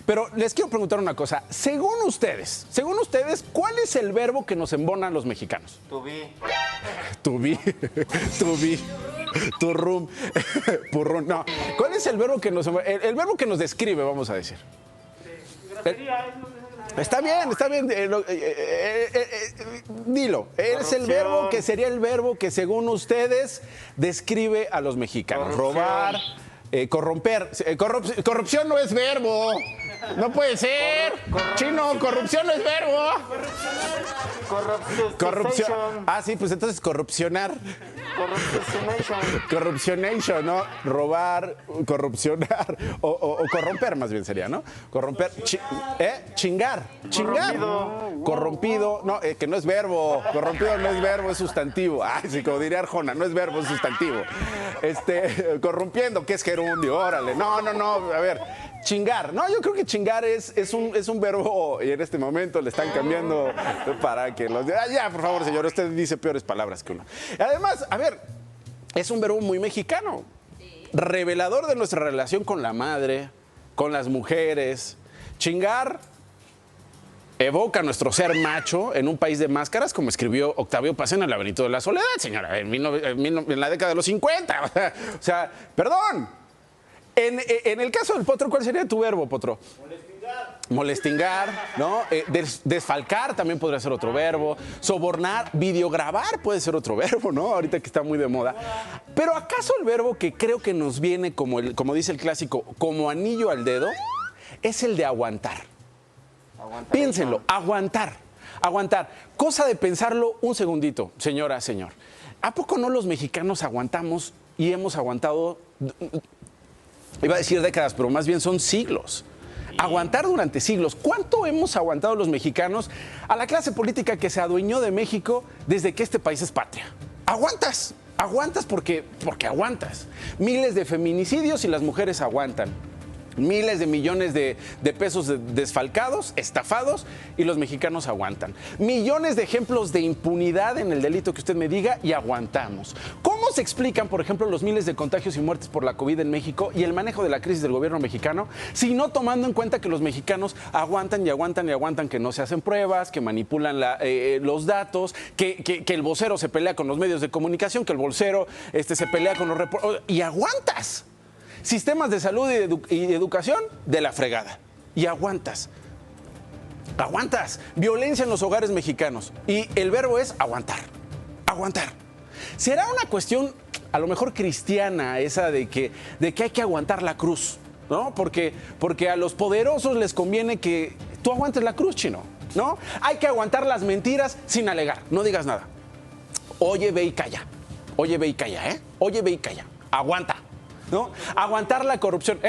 Pero les quiero preguntar una cosa. Según ustedes, ¿cuál es el verbo que nos embonan los mexicanos? To be. To be, to be, to room, purrún. No, ¿cuál es el verbo que nos el verbo que nos describe, vamos a decir? Está bien, dilo. Es el verbo que sería el verbo que según ustedes describe a los mexicanos. Robar, corromper. Corrupción no es verbo. No puede ser. Chino, corrupción no es verbo. Corrupción. Ah, sí, pues entonces corrupcionar. Corruptionation, ¿no? Robar, corrupcionar o corromper más bien sería, ¿no? Corromper, chingar. Corrompido, no, que no es verbo. Corrompido no es verbo, es sustantivo. Ay, sí, como diría Arjona, no es verbo, es sustantivo. Corrompiendo, que es gerundio, órale. No, a ver. Chingar, no, yo creo que chingar es un verbo y en este momento le están cambiando para que los... ya, por favor, señor, usted dice peores palabras que uno. Además, a ver, es un verbo muy mexicano, revelador de nuestra relación con la madre, con las mujeres. Chingar evoca nuestro ser macho en un país de máscaras, como escribió Octavio Paz en El laberinto de la soledad, señora, en la década de los 50. O sea, perdón. En el caso del Potro, ¿cuál sería tu verbo, Potro? Molestingar, ¿no? Desfalcar también podría ser otro verbo. Sobornar, videograbar puede ser otro verbo, ¿no? Ahorita que está muy de moda. Pero ¿acaso el verbo que creo que nos viene, como dice el clásico, como anillo al dedo, es el de aguantar? Piénsenlo, aguantar. Cosa de pensarlo un segundito, señora, señor. ¿A poco no los mexicanos aguantamos y hemos aguantado... Iba a decir décadas, pero más bien son siglos. Aguantar durante siglos. ¿Cuánto hemos aguantado los mexicanos a la clase política que se adueñó de México desde que este país es patria? Aguantas porque aguantas. Miles de feminicidios y las mujeres aguantan. Miles de millones de pesos desfalcados, estafados, y los mexicanos aguantan. Millones de ejemplos de impunidad en el delito que usted me diga y aguantamos. ¿Cómo se explican, por ejemplo, los miles de contagios y muertes por la COVID en México y el manejo de la crisis del gobierno mexicano, si no tomando en cuenta que los mexicanos aguantan que no se hacen pruebas, que manipulan los datos, que el vocero se pelea con los medios de comunicación, que el vocero se pelea con los reporteros, y aguantas? Sistemas de salud y educación de la fregada. Y aguantas. Violencia en los hogares mexicanos. Y el verbo es aguantar. ¿Será una cuestión a lo mejor cristiana esa de que hay que aguantar la cruz? ¿No? Porque a los poderosos les conviene que tú aguantes la cruz, Chino, ¿no? Hay que aguantar las mentiras sin alegar. No digas nada. Oye, ve y calla. Oye, ve y calla. Aguanta. ¿No? Aguantar la corrupción.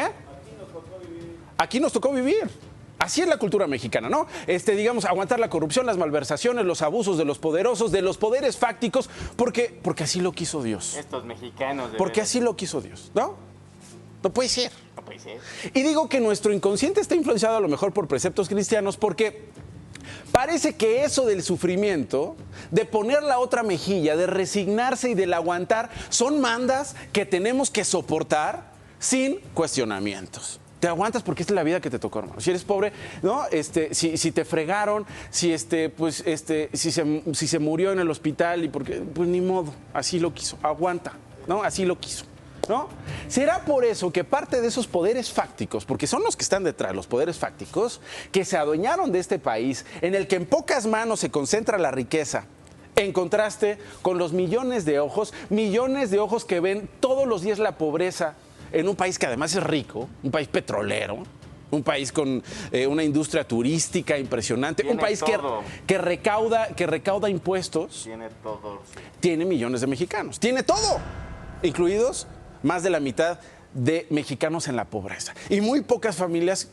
Aquí nos tocó vivir. Así es la cultura mexicana, ¿no? Digamos, aguantar la corrupción, las malversaciones, los abusos de los poderosos, de los poderes fácticos, porque así lo quiso Dios. Estos mexicanos. Porque así lo quiso Dios, ¿no? No puede ser. Y digo que nuestro inconsciente está influenciado a lo mejor por preceptos cristianos, porque parece que eso del sufrimiento, de poner la otra mejilla, de resignarse y del aguantar, son mandas que tenemos que soportar sin cuestionamientos. Te aguantas porque esta es la vida que te tocó, hermano. Si eres pobre, ¿no? Si te fregaron, si se murió en el hospital y porque, pues ni modo, así lo quiso. Aguanta, ¿no? Así lo quiso. ¿No? ¿Será por eso que parte de esos poderes fácticos, porque son los que están detrás, los poderes fácticos, que se adueñaron de este país, en el que en pocas manos se concentra la riqueza, en contraste con los millones de ojos que ven todos los días la pobreza en un país que además es rico, un país petrolero, un país con una industria turística impresionante, un país que recauda impuestos? Tiene todo. Sí. Tiene millones de mexicanos, tiene todo, incluidos más de la mitad de mexicanos en la pobreza. Y muy pocas familias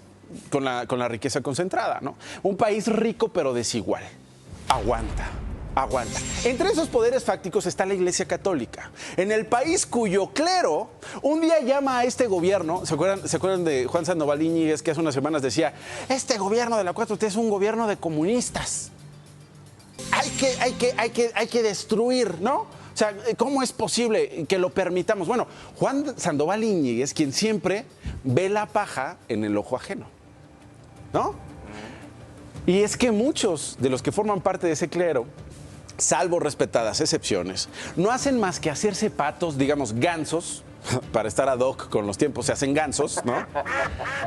con la riqueza concentrada, ¿no? Un país rico pero desigual. Aguanta. Entre esos poderes fácticos está la Iglesia Católica. En el país cuyo clero un día llama a este gobierno, ¿se acuerdan de Juan Sandoval Íñiguez, que hace unas semanas decía, este gobierno de la 4T es un gobierno de comunistas? Hay que destruir, ¿no? O sea, ¿cómo es posible que lo permitamos? Bueno, Juan Sandoval Íñiguez, quien siempre ve la paja en el ojo ajeno. ¿no? Y es que muchos de los que forman parte de ese clero, salvo respetadas excepciones, no hacen más que hacerse patos, digamos, gansos, para estar ad hoc con los tiempos, se hacen gansos, ¿no?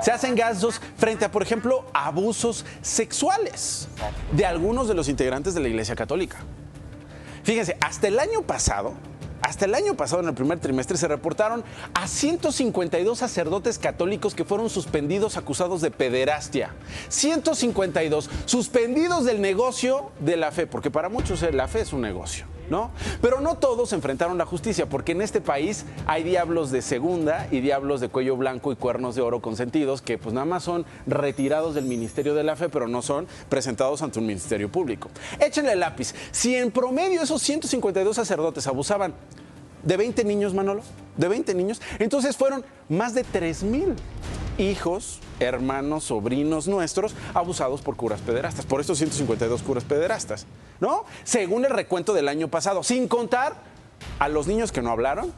Se hacen gansos frente a, por ejemplo, abusos sexuales de algunos de los integrantes de la Iglesia Católica. Fíjense, hasta el año pasado, en el primer trimestre, se reportaron a 152 sacerdotes católicos que fueron suspendidos acusados de pederastia. 152 suspendidos del negocio de la fe, porque para muchos la fe es un negocio, ¿no? Pero no todos enfrentaron la justicia, porque en este país hay diablos de segunda y diablos de cuello blanco y cuernos de oro consentidos que pues nada más son retirados del ministerio de la fe, pero no son presentados ante un ministerio público. Échenle el lápiz. Si en promedio esos 152 sacerdotes abusaban de 20 niños, Manolo, de 20 niños, entonces fueron más de 3,000 hijos, hermanos, sobrinos nuestros abusados por curas pederastas, por estos 152 curas pederastas, ¿no? Según el recuento del año pasado, sin contar a los niños que no hablaron,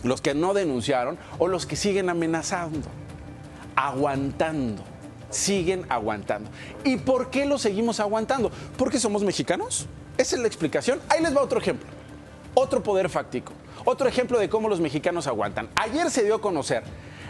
los que no denunciaron o los que siguen amenazando, aguantando, siguen aguantando. ¿Y por qué los seguimos aguantando? ¿Porque somos mexicanos? Esa es la explicación. Ahí les va otro ejemplo, otro poder fáctico, otro ejemplo de cómo los mexicanos aguantan. Ayer se dio a conocer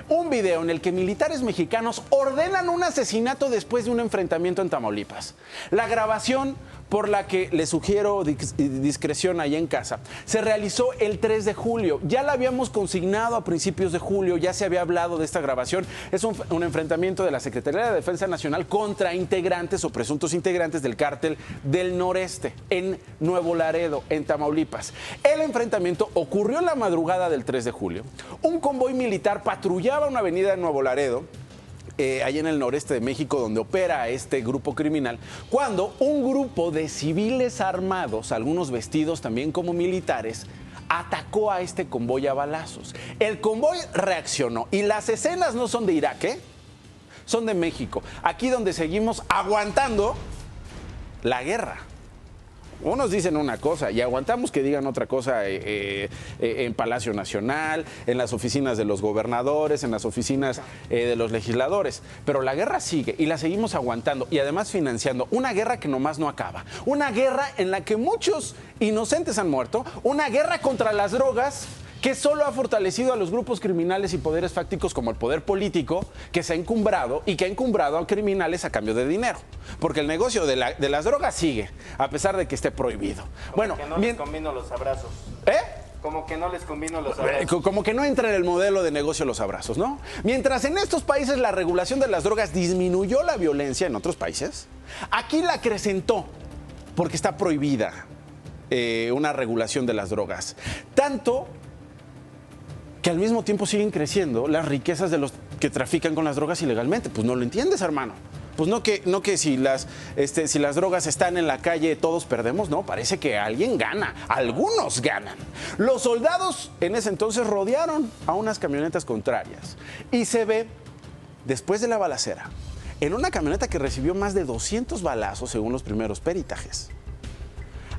un video en el que militares mexicanos ordenan un asesinato después de un enfrentamiento en Tamaulipas. La grabación, por la que les sugiero discreción ahí en casa, se realizó el 3 de julio. Ya la habíamos consignado a principios de julio, ya se había hablado de esta grabación. Es un enfrentamiento de la Secretaría de Defensa Nacional contra integrantes o presuntos integrantes del Cártel del Noreste en Nuevo Laredo, en Tamaulipas. El enfrentamiento ocurrió en la madrugada del 3 de julio. Un convoy militar patrullaba una avenida en Nuevo Laredo, allá en el noreste de México, donde opera este grupo criminal, cuando un grupo de civiles armados, algunos vestidos también como militares, atacó a este convoy a balazos. El convoy reaccionó y las escenas no son de Irak, ¿eh? Son de México, aquí donde seguimos aguantando la guerra. Unos dicen una cosa y aguantamos que digan otra cosa en Palacio Nacional, en las oficinas de los gobernadores, en las oficinas de los legisladores. Pero la guerra sigue y la seguimos aguantando y además financiando una guerra que nomás no acaba. Una guerra en la que muchos inocentes han muerto. Una guerra contra las drogas que solo ha fortalecido a los grupos criminales y poderes fácticos como el poder político, que se ha encumbrado y que ha encumbrado a criminales a cambio de dinero. Porque el negocio de las drogas sigue, a pesar de que esté prohibido. Como que no les convino los abrazos. Como que no les convino los abrazos. Como que no entra en el modelo de negocio los abrazos, ¿no? Mientras en estos países la regulación de las drogas disminuyó la violencia en otros países, aquí la acrecentó porque está prohibida una regulación de las drogas. Tanto que al mismo tiempo siguen creciendo las riquezas de los que trafican con las drogas ilegalmente. Pues no lo entiendes, hermano. Pues no que si las drogas están en la calle todos perdemos, no, parece que alguien gana, algunos ganan. Los soldados en ese entonces rodearon a unas camionetas contrarias y se ve, después de la balacera, en una camioneta que recibió más de 200 balazos según los primeros peritajes,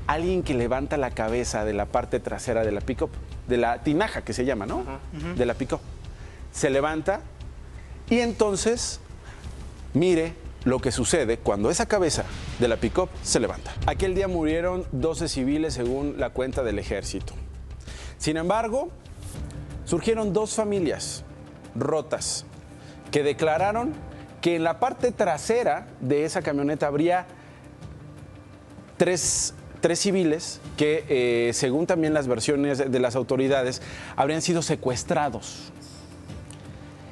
alguien que levanta la cabeza de la parte trasera de la pick-up, de la tinaja que se llama, ¿no? De la pick-up. Se levanta y entonces mire lo que sucede cuando esa cabeza de la pick-up se levanta. Aquel día murieron 12 civiles según la cuenta del ejército. Sin embargo, surgieron 2 familias rotas que declararon que en la parte trasera de esa camioneta habría tres civiles que, según también las versiones de las autoridades, habrían sido secuestrados.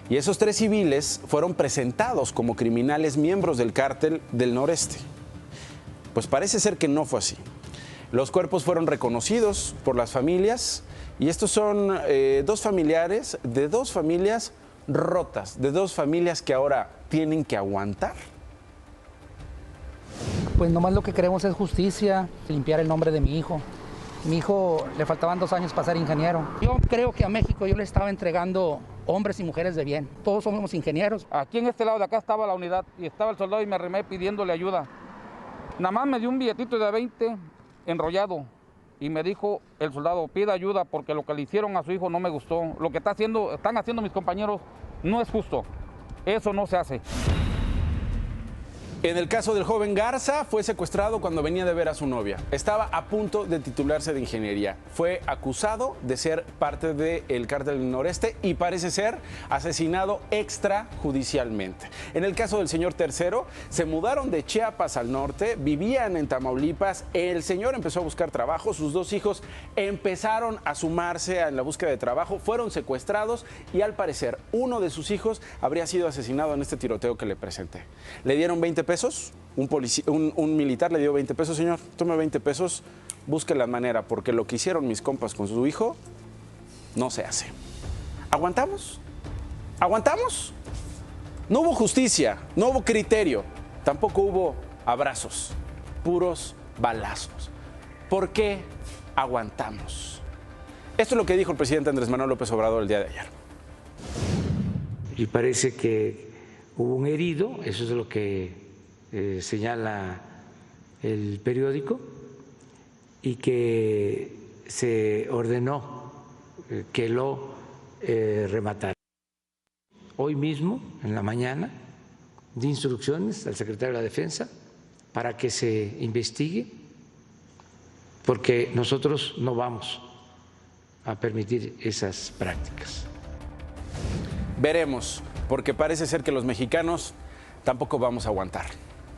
Y esos 3 civiles fueron presentados como criminales miembros del Cártel del Noreste. Pues parece ser que no fue así. Los cuerpos fueron reconocidos por las familias y estos son 2 familiares de 2 familias rotas, de 2 familias que ahora tienen que aguantar. Pues nomás lo que queremos es justicia, limpiar el nombre de mi hijo. Mi hijo le faltaban 2 años para ser ingeniero. Yo creo que a México yo le estaba entregando hombres y mujeres de bien. Todos somos ingenieros. Aquí en este lado de acá estaba la unidad y estaba el soldado y me arrimé pidiéndole ayuda. Nada más me dio un billetito de 20 enrollado y me dijo el soldado, pida ayuda porque lo que le hicieron a su hijo no me gustó. Lo que están haciendo mis compañeros no es justo. Eso no se hace. En el caso del joven Garza, fue secuestrado cuando venía de ver a su novia. Estaba a punto de titularse de ingeniería. Fue acusado de ser parte del Cártel del Noreste y parece ser asesinado extrajudicialmente. En el caso del señor Tercero, se mudaron de Chiapas al norte, vivían en Tamaulipas. El señor empezó a buscar trabajo, sus dos hijos empezaron a sumarse en la búsqueda de trabajo, fueron secuestrados y al parecer uno de sus hijos habría sido asesinado en este tiroteo que le presenté. Le dieron 20 pesos. Un militar le dio 20 pesos, señor, tome 20 pesos, busque la manera, porque lo que hicieron mis compas con su hijo no se hace. ¿Aguantamos? ¿Aguantamos? No hubo justicia, no hubo criterio, tampoco hubo abrazos, puros balazos. ¿Por qué aguantamos? Esto es lo que dijo el presidente Andrés Manuel López Obrador el día de ayer. Y parece que hubo un herido, eso es lo que señala el periódico, y que se ordenó que lo rematara. Hoy mismo, en la mañana, di instrucciones al secretario de la Defensa para que se investigue, porque nosotros no vamos a permitir esas prácticas. Veremos, porque parece ser que los mexicanos tampoco vamos a aguantar.